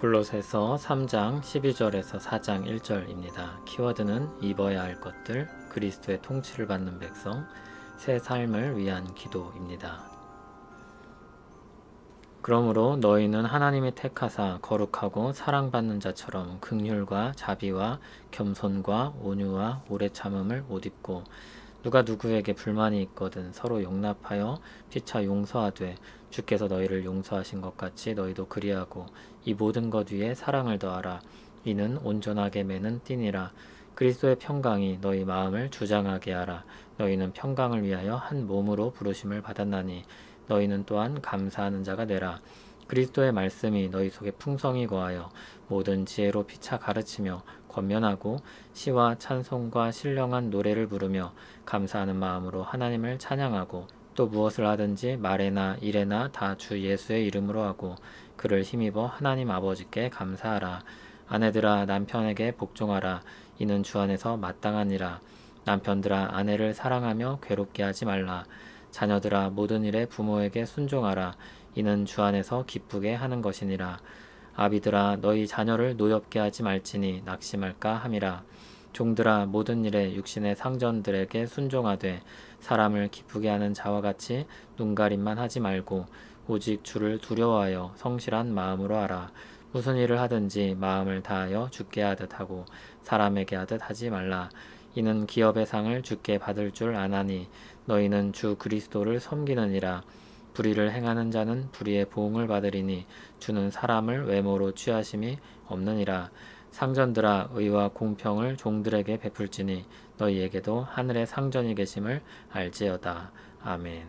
골로새서 3장 12절에서 4장 1절입니다. 키워드는 입어야 할 것들, 그리스도의 통치를 받는 백성, 새 삶을 위한 기도입니다. 그러므로 너희는 하나님이 택하사 거룩하고 사랑받는 자처럼 긍휼과 자비와 겸손과 온유와 오래 참음을 옷 입고 누가 누구에게 불만이 있거든 서로 용납하여 피차 용서하되 주께서 너희를 용서하신 것 같이 너희도 그리하고 이 모든 것 위에 사랑을 더하라. 이는 온전하게 매는 띠니라. 그리스도의 평강이 너희 마음을 주장하게 하라. 너희는 평강을 위하여 한 몸으로 부르심을 받았나니 너희는 또한 감사하는 자가 되라. 그리스도의 말씀이 너희 속에 풍성히 거하여 모든 지혜로 피차 가르치며 권면하고 시와 찬송과 신령한 노래를 부르며 감사하는 마음으로 하나님을 찬양하고 또 무엇을 하든지 말에나 일에나 다 주 예수의 이름으로 하고 그를 힘입어 하나님 아버지께 감사하라. 아내들아 남편에게 복종하라. 이는 주 안에서 마땅하니라. 남편들아 아내를 사랑하며 괴롭게 하지 말라. 자녀들아 모든 일에 부모에게 순종하라. 이는 주 안에서 기쁘게 하는 것이니라. 아비들아 너희 자녀를 노엽게 하지 말지니 낙심할까 함이라. 종들아 모든 일에 육신의 상전들에게 순종하되 사람을 기쁘게 하는 자와 같이 눈가림만 하지 말고 오직 주를 두려워하여 성실한 마음으로 하라. 무슨 일을 하든지 마음을 다하여 주께 하듯 하고 사람에게 하듯 하지 말라. 이는 기업의 상을 주께 받을 줄 아나니 너희는 주 그리스도를 섬기느니라. 불의를 행하는 자는 불의의 보응을 받으리니 주는 사람을 외모로 취하심이 없느니라. 상전들아 의와 공평을 종들에게 베풀지니 너희에게도 하늘의 상전이 계심을 알지어다. 아멘.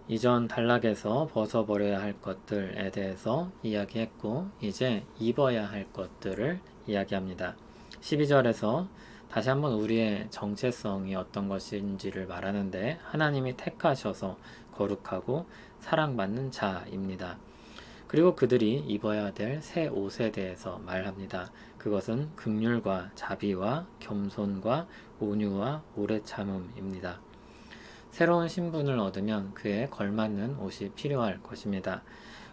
이전 단락에서 벗어버려야 할 것들에 대해서 이야기했고 이제 입어야 할 것들을 이야기합니다. 12절에서 다시 한번 우리의 정체성이 어떤 것인지를 말하는데 하나님이 택하셔서 거룩하고 사랑받는 자입니다. 그리고 그들이 입어야 될 새 옷에 대해서 말합니다. 그것은 긍휼과 자비와 겸손과 온유와 오래 참음입니다. 새로운 신분을 얻으면 그에 걸맞는 옷이 필요할 것입니다.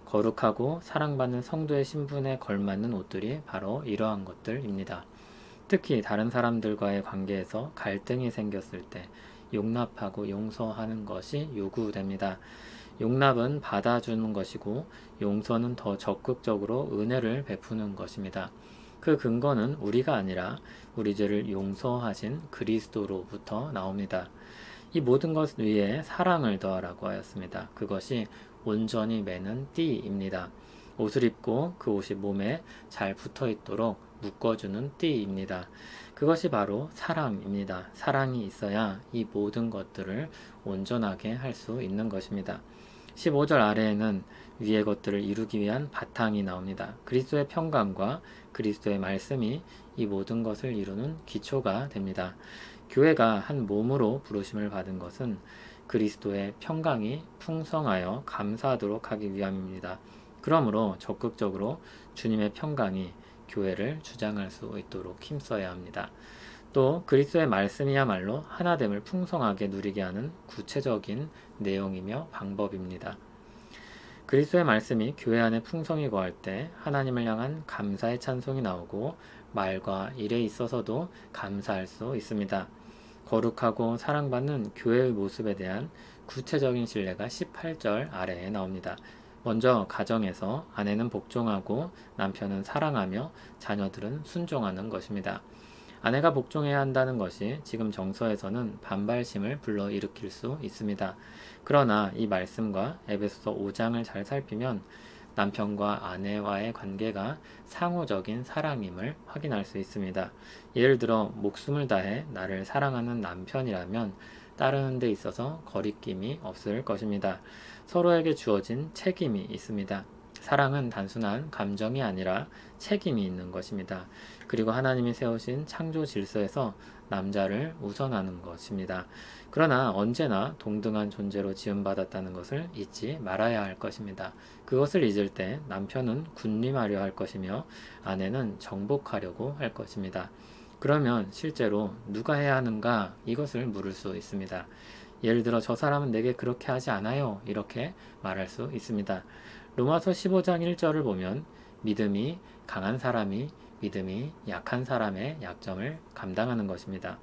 거룩하고 사랑받는 성도의 신분에 걸맞는 옷들이 바로 이러한 것들입니다. 특히 다른 사람들과의 관계에서 갈등이 생겼을 때 용납하고 용서하는 것이 요구됩니다. 용납은 받아주는 것이고 용서는 더 적극적으로 은혜를 베푸는 것입니다. 그 근거는 우리가 아니라 우리 죄를 용서하신 그리스도로부터 나옵니다. 이 모든 것 위에 사랑을 더하라고 하였습니다. 그것이 온전히 매는 띠입니다. 옷을 입고 그 옷이 몸에 잘 붙어 있도록 묶어주는 띠입니다. 그것이 바로 사랑입니다. 사랑이 있어야 이 모든 것들을 온전하게 할 수 있는 것입니다. 15절 아래에는 위의 것들을 이루기 위한 바탕이 나옵니다. 그리스도의 평강과 그리스도의 말씀이 이 모든 것을 이루는 기초가 됩니다. 교회가 한 몸으로 부르심을 받은 것은 그리스도의 평강이 풍성하여 감사하도록 하기 위함입니다. 그러므로 적극적으로 주님의 평강이 교회를 주장할 수 있도록 힘써야 합니다. 또 그리스도의 말씀이야말로 하나됨을 풍성하게 누리게 하는 구체적인 내용이며 방법입니다. 그리스도의 말씀이 교회 안에 풍성히 거할 때 하나님을 향한 감사의 찬송이 나오고 말과 일에 있어서도 감사할 수 있습니다. 거룩하고 사랑받는 교회의 모습에 대한 구체적인 신뢰가 18절 아래에 나옵니다. 먼저 가정에서 아내는 복종하고 남편은 사랑하며 자녀들은 순종하는 것입니다. 아내가 복종해야 한다는 것이 지금 정서에서는 반발심을 불러일으킬 수 있습니다. 그러나 이 말씀과 에베소서 5장을 잘 살피면 남편과 아내와의 관계가 상호적인 사랑임을 확인할 수 있습니다. 예를 들어 목숨을 다해 나를 사랑하는 남편이라면 따르는 데 있어서 거리낌이 없을 것입니다. 서로에게 주어진 책임이 있습니다. 사랑은 단순한 감정이 아니라 책임이 있는 것입니다. 그리고 하나님이 세우신 창조 질서에서 남자를 우선하는 것입니다. 그러나 언제나 동등한 존재로 지음받았다는 것을 잊지 말아야 할 것입니다. 그것을 잊을 때 남편은 군림하려 할 것이며 아내는 정복하려고 할 것입니다. 그러면 실제로 누가 해야 하는가 이것을 물을 수 있습니다. 예를 들어 저 사람은 내게 그렇게 하지 않아요 이렇게 말할 수 있습니다. 로마서 15장 1절을 보면 믿음이 강한 사람이 믿음이 약한 사람의 약점을 감당하는 것입니다.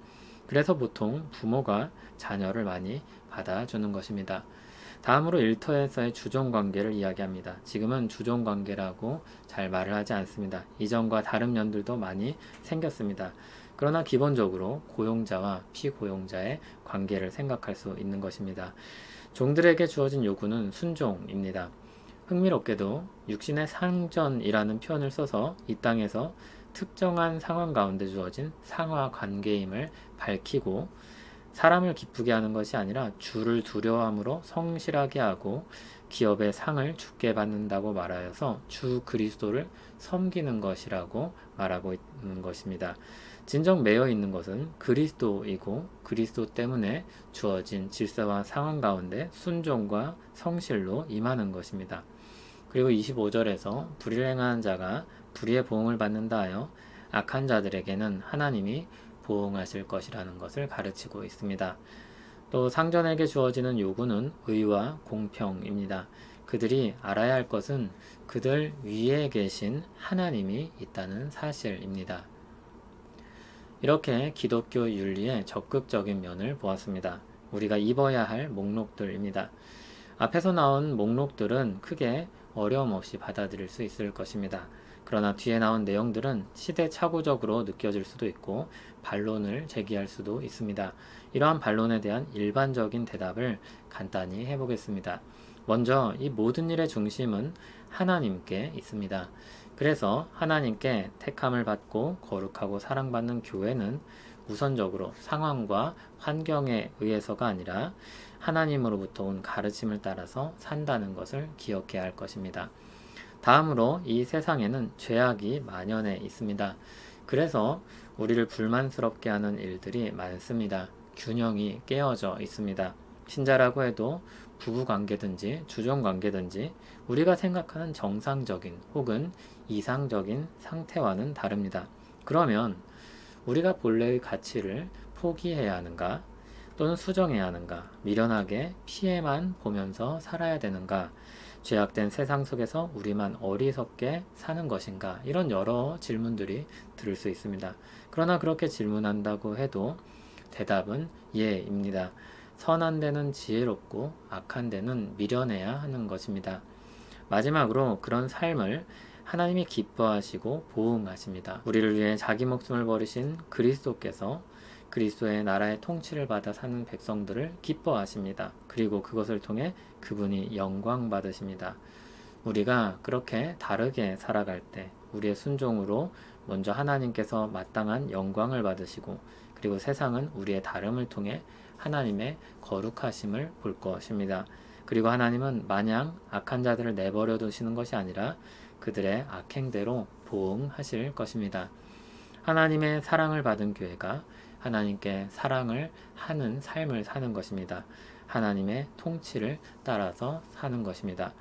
그래서 보통 부모가 자녀를 많이 받아주는 것입니다. 다음으로 일터에서의 주종관계를 이야기합니다. 지금은 주종관계라고 잘 말을 하지 않습니다. 이전과 다른 면들도 많이 생겼습니다. 그러나 기본적으로 고용자와 피고용자의 관계를 생각할 수 있는 것입니다. 종들에게 주어진 요구는 순종입니다. 흥미롭게도 육신의 상전이라는 표현을 써서 이 땅에서 특정한 상황 가운데 주어진 상하 관계임을 밝히고 사람을 기쁘게 하는 것이 아니라 주를 두려워함으로 성실하게 하고 기업의 상을 주께 받는다고 말하여서 주 그리스도를 섬기는 것이라고 말하고 있는 것입니다. 진정 매여 있는 것은 그리스도이고 그리스도 때문에 주어진 질서와 상황 가운데 순종과 성실로 임하는 것입니다. 그리고 25절에서 불의를 행하는 자가 불의의 보응을 받는다 하여 악한 자들에게는 하나님이 보응하실 것이라는 것을 가르치고 있습니다. 또 상전에게 주어지는 요구는 의와 공평입니다. 그들이 알아야 할 것은 그들 위에 계신 하나님이 있다는 사실입니다. 이렇게 기독교 윤리의 적극적인 면을 보았습니다. 우리가 입어야 할 목록들입니다. 앞에서 나온 목록들은 크게 어려움 없이 받아들일 수 있을 것입니다. 그러나 뒤에 나온 내용들은 시대착오적으로 느껴질 수도 있고 반론을 제기할 수도 있습니다. 이러한 반론에 대한 일반적인 대답을 간단히 해보겠습니다. 먼저 이 모든 일의 중심은 하나님께 있습니다. 그래서 하나님께 택함을 받고 거룩하고 사랑받는 교회는 우선적으로 상황과 환경에 의해서가 아니라 하나님으로부터 온 가르침을 따라서 산다는 것을 기억해야 할 것입니다. 다음으로 이 세상에는 죄악이 만연해 있습니다. 그래서 우리를 불만스럽게 하는 일들이 많습니다. 균형이 깨어져 있습니다. 신자라고 해도 부부관계든지 주종관계든지 우리가 생각하는 정상적인 혹은 이상적인 상태와는 다릅니다. 그러면 우리가 본래의 가치를 포기해야 하는가? 또는 수정해야 하는가? 미련하게 피해만 보면서 살아야 되는가? 죄악된 세상 속에서 우리만 어리석게 사는 것인가? 이런 여러 질문들이 들을 수 있습니다. 그러나 그렇게 질문한다고 해도 대답은 예입니다. 선한 데는 지혜롭고 악한 데는 미련해야 하는 것입니다. 마지막으로 그런 삶을 하나님이 기뻐하시고 보응하십니다. 우리를 위해 자기 목숨을 버리신 그리스도께서 그리스도의 나라의 통치를 받아 사는 백성들을 기뻐하십니다. 그리고 그것을 통해 그분이 영광 받으십니다. 우리가 그렇게 다르게 살아갈 때 우리의 순종으로 먼저 하나님께서 마땅한 영광을 받으시고 그리고 세상은 우리의 다름을 통해 하나님의 거룩하심을 볼 것입니다. 그리고 하나님은 마냥 악한 자들을 내버려 두시는 것이 아니라 그들의 악행대로 보응하실 것입니다. 하나님의 사랑을 받은 교회가 하나님께 사랑을 하는 삶을 사는 것입니다. 하나님의 통치를 따라서 사는 것입니다.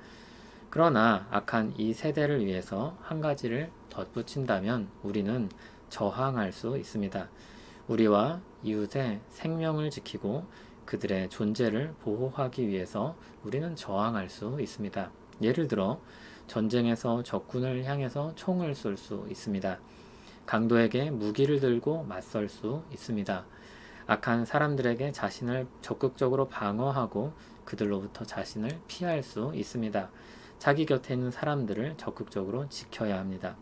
그러나 악한 이 세대를 위해서 한 가지를 덧붙인다면 우리는 저항할 수 있습니다. 우리와 이웃의 생명을 지키고 그들의 존재를 보호하기 위해서 우리는 저항할 수 있습니다. 예를 들어 전쟁에서 적군을 향해서 총을 쏠 수 있습니다. 강도에게 무기를 들고 맞설 수 있습니다. 악한 사람들에게 자신을 적극적으로 방어하고 그들로부터 자신을 피할 수 있습니다. 자기 곁에 있는 사람들을 적극적으로 지켜야 합니다.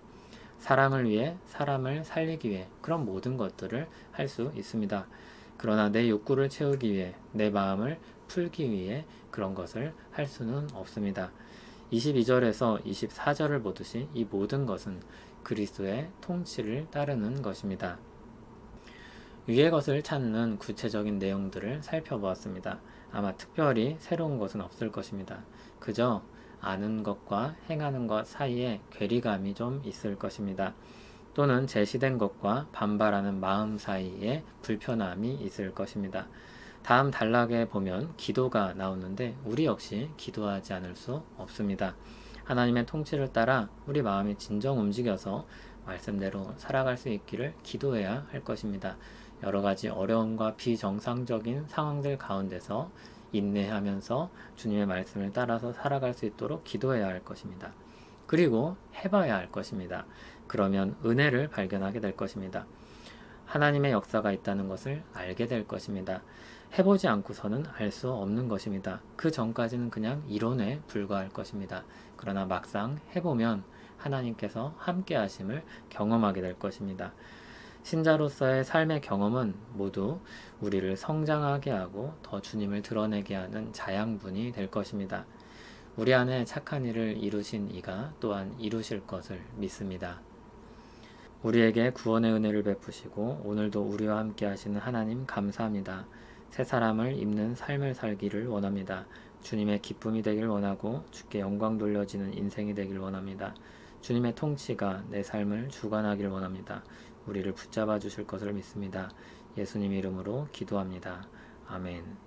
사랑을 위해 사람을 살리기 위해 그런 모든 것들을 할 수 있습니다. 그러나 내 욕구를 채우기 위해 내 마음을 풀기 위해 그런 것을 할 수는 없습니다. 22절에서 24절을 보듯이 이 모든 것은 그리스도의 통치를 따르는 것입니다. 위의 것을 찾는 구체적인 내용들을 살펴보았습니다. 아마 특별히 새로운 것은 없을 것입니다. 그저 아는 것과 행하는 것 사이에 괴리감이 좀 있을 것입니다. 또는 제시된 것과 반발하는 마음 사이에 불편함이 있을 것입니다. 다음 단락에 보면 기도가 나오는데 우리 역시 기도하지 않을 수 없습니다. 하나님의 통치를 따라 우리 마음이 진정 움직여서 말씀대로 살아갈 수 있기를 기도해야 할 것입니다. 여러 가지 어려움과 비정상적인 상황들 가운데서 인내하면서 주님의 말씀을 따라서 살아갈 수 있도록 기도해야 할 것입니다. 그리고 해봐야 할 것입니다. 그러면 은혜를 발견하게 될 것입니다. 하나님의 역사가 있다는 것을 알게 될 것입니다. 해보지 않고서는 알 수 없는 것입니다. 그 전까지는 그냥 이론에 불과할 것입니다. 그러나 막상 해보면 하나님께서 함께 하심을 경험하게 될 것입니다. 신자로서의 삶의 경험은 모두 우리를 성장하게 하고 더 주님을 드러내게 하는 자양분이 될 것입니다. 우리 안에 착한 일을 이루신 이가 또한 이루실 것을 믿습니다. 우리에게 구원의 은혜를 베푸시고 오늘도 우리와 함께 하시는 하나님 감사합니다. 새 사람을 입는 삶을 살기를 원합니다. 주님의 기쁨이 되길 원하고 주께 영광 돌려지는 인생이 되길 원합니다. 주님의 통치가 내 삶을 주관하길 원합니다. 우리를 붙잡아 주실 것을 믿습니다. 예수님 이름으로 기도합니다. 아멘.